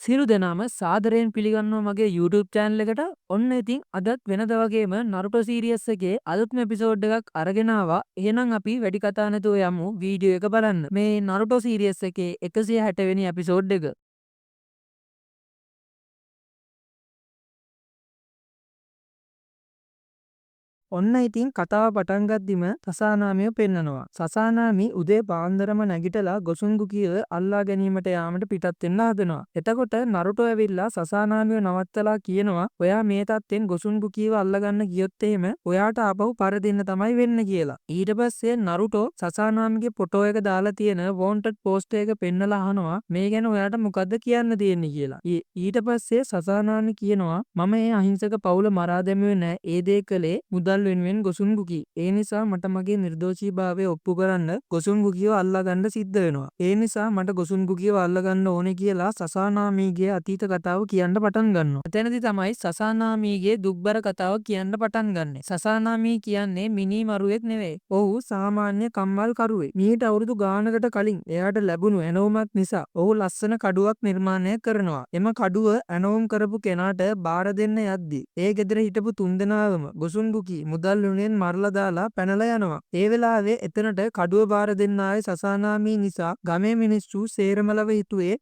සියලු දෙනාම සාදරයෙන් පිළිගන්නවා මගේ YouTube channel එකට. ඔන්න ඉතින් අදත් වෙනද වගේම Naruto series එකේ අලුත්ම එපිසෝඩ් එකක් අරගෙන ආවා. එහෙනම් අපි වැඩි කතා නැතුව යමු වීඩියෝ එක බලන්න. මේ Naruto series එකේ 160 වෙනි එපිසෝඩ් එක. ඔන්න ඉතින් කතාව පටන් ගද්දිම සසානාමිව පෙන්නනවා. සසානාමි උදේ පාන්දරම නැගිටලා ගොසුන්ගුකිව අල්ලා ගැනීමට යාමට පිටත් වෙන්න හදනවා. එතකොට නරුටෝ ඇවිල්ලා සසානාමිව නවත්තලා කියනවා ඔයා මේ තත්ත්වෙන් ගොසුන්ගුකිව අල්ලගන්න ගියොත් එහෙම ඔයාට ආපහු පරදින්න තමයි වෙන්න කියලා. ඊට පස්සේ නරුටෝ සසානාමිගේ ෆොටෝ එක දාලා තියෙන wanted poster එක පෙන්නලා අහනවා මේ ගැන ඔයාට මොකද්ද කියන්න තියෙන්නේ කියලා. ඊට පස්සේ සසානාමි කියනවා මම මේ අහිංසක පවුල මරා දැමුවේ නෑ. ඒ දේ කළේ මුදල් වෙනුවෙන් ගොසුන්ගුකි. ඒ නිසා මට මගේ නිර්දෝෂීභාවය ඔප්පු කරන්න ගොසුන්ගුකිව අල්ලගන්න සිද්ධ වෙනවා. ඒ නිසා මට ගොසුන්ගුකිව අල්ලගන්න ඕනේ කියලා සසානාමීගේ අතීත කතාව කියන්න පටන් ගන්නවා. එතනදි තමයි සසානාමීගේ දුක්බර කතාව කියන්න පටන් ගන්නෙ. සසානාමී කියන්නේ මිනි මරුවෙක් නෙවෙයි. ඔහු සාමාන්‍ය කම්මල් කරුවෙක්. මීට අවුරුදු ගානකට කලින් එයාට ලැබුණු ඇනෝමක් නිසා ඔහු ලස්සන කඩුවක් නිර්මාණය කරනවා. එම කඩුව ඇනෝම් කරපු කෙනාට බාර දෙන්න යද්දි ඒ ගෙදර හිටපු තුන්දෙනාවම ගොසුන්ගුකි මුදල් වුණෙන් මරලා දාලා පැනලා යනවා. ඒ වෙලාවේ එතනට කඩුව බාර දෙන්න ආයේ සසානාමී නිසා ගමේ මිනිස්සු සේරමලව හිතුවේ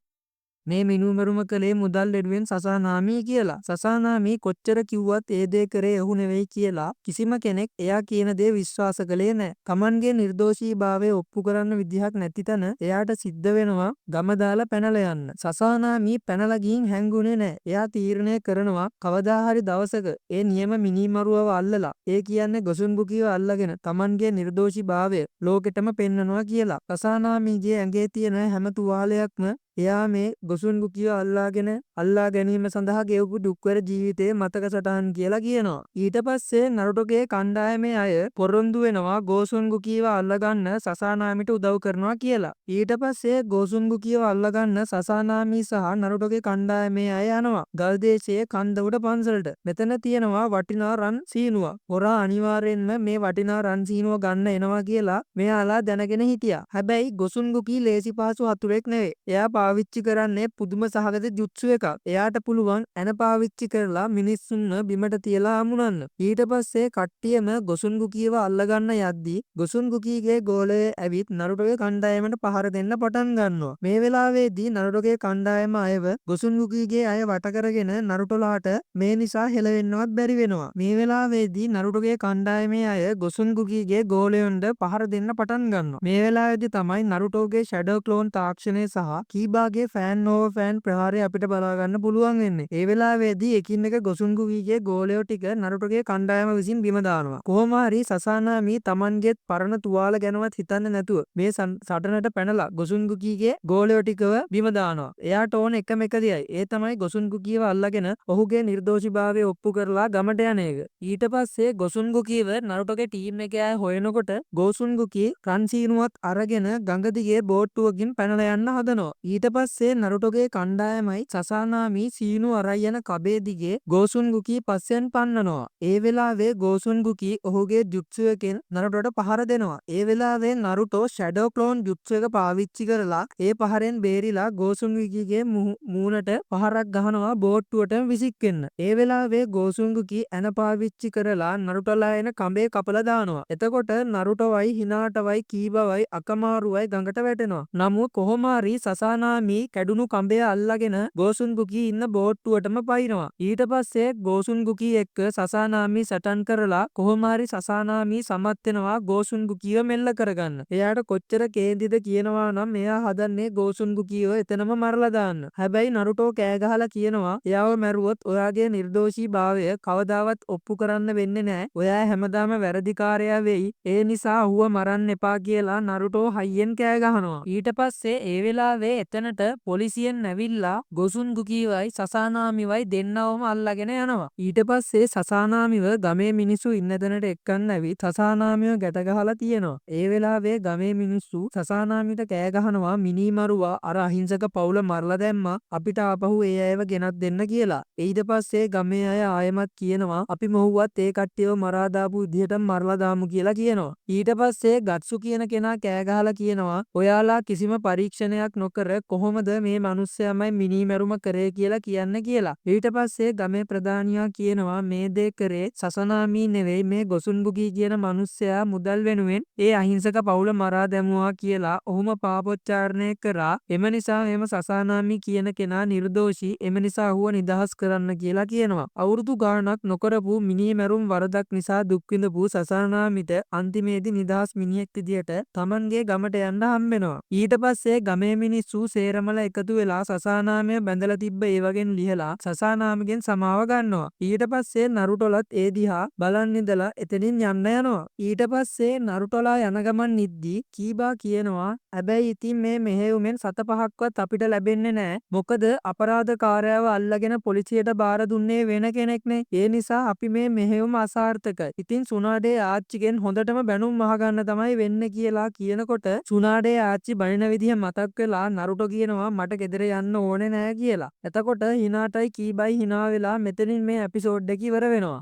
මේ මිනුමරුම කළේ මුදල් වෙනුවෙන් සසානාමී කියලා. සසානාමී කොච්චර කිව්වත් ඒ දේ කරේ ඔහු නෙවෙයි කියලා කිසිම කෙනෙක් එයා කියන දේ විශ්වාස කළේ නැහැ. Tamanගේ නිර්දෝෂීභාවය ඔප්පු කරන්න විදිහක් නැති තැන එයාට සිද්ධ වෙනවා ගම දාලා පැනලා යන්න. සසානාමී පැනලා ගින් හැංගුනේ නැහැ. එයා තීරණය කරනවා කවදා හරි දවසක ඒ නියම මිනිමරුවව අල්ලලා ඒ කියන්නේ ගොසුන්ගුකිව අල්ලගෙන Tamanගේ නිර්දෝෂීභාවය ලෝකෙටම පෙන්නනවා කියලා. සසානාමීගේ ඇඟේ තියෙන හැම තුවාලයක්ම එයා මේ ගොසුන්ගුකිව අල්ලා ගැනීම සඳහා ගෙවපු දුක්වර ජීවිතයේ මතක සටහන් කියලා කියනවා. ඊට පස්සේ නරුටෝගේ කණ්ඩායමේ අය පොරොන්දු වෙනවා ගොසුන්ගුකිව අල්ලගන්න සසානාමිට උදව් කරනවා කියලා. ඊට පස්සේ ගොසුන්ගුකිව අල්ලගන්න සසානාමි සහ නරුටෝගේ කණ්ඩායමේ අය යනවා ගල් දේශයේ කන්ද උඩ පන්සලට. මෙතන තියෙනවා වටිනා රන් සීනුවක්. හොරා අනිවාර්යෙන්ම මේ වටිනා රන් සීනුව ගන්න එනවා කියලා මෙයාලා දැනගෙන හිටියා. හැබැයි ගොසුන්ගුකි ලේසි පහසු හතුරෙක් නෙවෙයි. එයා පාවිච්චි කරන්නේ පුදුම සහගත ජුත්සු එකක්. එයාට පුළුවන් ඇන පාවිච්චි කරලා මිනිස්සුන්ව බිමට තියලා අමුණන්න. ඊට පස්සේ කට්ටියම ගොසුන්ගුකිව අල්ලගන්න යද්දී ගොසුන්ගුකිගේ ගෝලය ඇවිත් නරුටෝගේ කණ්ඩායමට පහර දෙන්න පටන් ගන්නවා. මේ වෙලාවේදී නරුටෝගේ කණ්ඩායම අයව ගොසුන්ගුකිගේ අය වට කරගෙන නරුටෝලාට මේ නිසා හෙලවෙන්නවත් බැරි වෙනවා. මේ වෙලාවේදී නරුටෝගේ කණ්ඩායමේ අය ගොසුන්ගුකිගේ ගෝලයොන්ට පහර දෙන්න පටන් ගන්නවා. මේ වෙලාවේදී තමයි නරුටෝගේ ෂැඩෝ ක්ලෝන් තාක්ෂණය සහ කීබාගේ ෆෑන් ඕවර් ෆෑන් ප්‍රහාරය අපිට බලා ගන්න පුළුවන් වෙන්නේ. ඒ වෙලාවේදී එකින් එක ගොසුන්ගුකිගේ ගෝලයෝ ටික නරුටෝගේ කණ්ඩායම විසින් බිම දානවා. කොහොම හරි සසානාමි Tamanගෙත් පරණ තුවාල ගැනවත් හිතන්නේ නැතුව මේ සටනට පැනලා ගොසුන්ගුකිගේ ගෝලයෝ ටිකව බිම දානවා. එයාට ඕන එකම එක දෙයයි. ඒ තමයි ගොසුන්ගුකිව අල්ලගෙන ඔහුගේ නිර්දෝෂීභාවය ඔප්පු කරලා ගමට යන එක. ඊට පස්සේ ගොසුන්ගුකිව නරුටෝගේ ටීම් එකේ අය හොයනකොට ගොසුන්ගුකි රන් සීනුවත් අරගෙන ගඟ දිගේ බෝට්ටුවකින් පැනලා යන්න හදනවා. ඊට පස්සේ නරුටෝගේ කණ්ඩායමයි සසානාමි සීනු අරයි යන කබේ දිගේ ගොසුන්ගුකි පස්සෙන් පන්නනවා. ඒ වෙලාවේ ගොසුන්ගුකි ඔහුගේ ජුත්සුවකින් නරුටෝට පහර දෙනවා. ඒ වෙලාවේ නරුටෝ ෂැඩෝ ක්ලෝන් ජුත්සු එක පාවිච්චි කරලා ඒ පහරෙන් බේරිලා ගොසුන්ගුකිගේ මූණට පහරක් ගහනවා බෝට්ටුවටම විසික්කෙන්න. ඒ වෙලාවේ ගොසුන්ගුකි ඇන පාවිච්චි කරලා නරුටෝලා එන කඹේ කපලා දානවා. එතකොට නරුටෝවයි හිනාටවයි කීබවයි අකමාරුවයි ගඟට වැටෙනවා. නමුත් කොහොම හරි සසානාමි කැඩුණු කඹය අල්ලගෙන ගොසුන්ගුකි ඉන්න බෝට්ටුවටම පයින්නවා. ඊට පස්සේ ගොසුන්ගුකි එක්ක සසානාමි සටන් කරලා කොහොම හරි සසානාමි සමත් වෙනවා ගොසුන්ගුකිව මෙල්ල කරගන්න. එයාට කොච්චර කේන්තිද කියනවා නම් එයා හදන්නේ ගොසුන්ගුකිව එතනම මරලා දාන්න. හැබැයි නරුටෝ කෑ ගහලා කියනවා එයාව මැරුවොත් ඔයාගේ නිර්දෝෂීභාවය කවදාවත් ඔප්පු කරන්න වෙන්නේ නැහැ. ඔයා හැමදාම වැරදිකාරයා වෙයි. ඒ නිසා ඌව මරන්න එපා කියලා නරුටෝ හයියෙන් කෑ ගහනවා. ඊට පස්සේ ඒ වෙලාවේ එතනට පොලිසියෙන් ඇවිල්ලා ගොසුන්ගුකිවයි සසානාමිවයි දෙන්නවම අල්ලගෙන යනවා. ඊට පස්සේ සසානාමිව ගමේ මිනිස්සු ඉන්න තැනට එක්කන් ඇවිත් සසානාමිව ගැට ගහලා තියෙනවා. ඒ වෙලාවේ ගමේ මිනිස්සු සසානාමිට කෑ ගහනවා මිනිමරුවා අර අහිංසක පවුල මරලා දැම්මා අපිට ආපහු ඒ අයව ගෙනත් දෙන්න කියලා. ඊට පස්සේ ගමේ අය ආයෙමත් කියනවා අපි මොහුවත් ඒ කට්ටියව මරා දාපු විදිහටම මරලා දාමු කියලා කියනවා. ඊට පස්සේ ගත්සු කියන කෙනා කෑ ගහලා කියනවා ඔයාලා කිසිම පරීක්ෂණයක් නොකර කොහොමද මේ මිනිස්සයාමයි මිනීමැරුම කරේ කියලා කියන්න කියලා. ඊට පස්සේ ගමේ ප්‍රධානියා කියනවා මේ දේ කරේ සසනාමී නෙවෙයි මේ ගොසුන්බුගී කියන මිනිස්සයා මුදල් වෙනුවෙන් ඒ අහිංසක පවුල මරා දැමුවා කියලා ඔහුම පාපොච්චාරණය කරා. එම නිසා එම සසනාමී කියන කෙනා නිර්දෝෂී. එම නිසා ඔහුව නිදහස් කරන්න කියලා කියනවා. අවුරුදු ගාණක් නොකරපු මිනීමැරුම් වරදක් නිසා දුක් විඳපු සසනාමිට අන්තිමේදී නිදහස් මිනිහෙක් විදියට තමන්ගේ ගමට යන්න හම්බෙනවා. ඊට පස්සේ ගමේ මිනිස්සු සේරමල එකතු වෙලා සසනාමිය බැඳලා තිබ්බ ඒවගෙන් ලිහලා සසනාමිගෙන් සමාව ගන්නවා. ඊට පස්සේ නරුටොලත් ඒ දිහා බලන් ඉඳලා එතනින් යන්න යනවා. ඊට පස්සේ නරුටොලා යන ගමන් නිද්දී කීබා කියනවා හැබැයි ඉතින් මේ මෙහෙයුමෙන් සත පහක්වත් අපිට ලැබෙන්නේ නෑ. මොකද අපරාධකාරයව අල්ලගෙන පොලිසියට බාර දුන්නේ වෙන කෙනෙක්නේ. ඒ නිසා අපි මේ මෙහෙයුම අසාර්ථකයි. ඉතින් සුනාඩේ ආච්චිගෙන් හොඳටම බැනුම් අහගන්න තමයි වෙන්නේ කියලා කියනකොට සුනාඩේ ආච්චි බනින විදිහ මතක් වෙලා නරුටෝ කියනවා මට ගෙදර යන්න ඕනේ නෑ කියලා. එතකොට හිනාටයි කීබයි හිනා වෙලා මෙතනින් මේ එපිසෝඩ් එක ඉවර වෙනවා.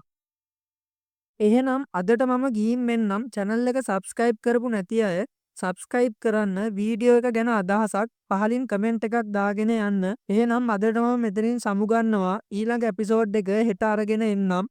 එහෙනම් අදට මම ගිහින් මෙන්නම්. channel එක subscribe කරපු නැති අය subscribe කරන්න. වීඩියෝ එක ගැන අදහසක් පහලින් කමෙන්ට් එකක් දාගෙන යන්න. එහෙනම් අදට මම මෙතනින් සමුගන්නවා. ඊළඟ එපිසෝඩ් එක හෙට අරගෙන එන්නම්.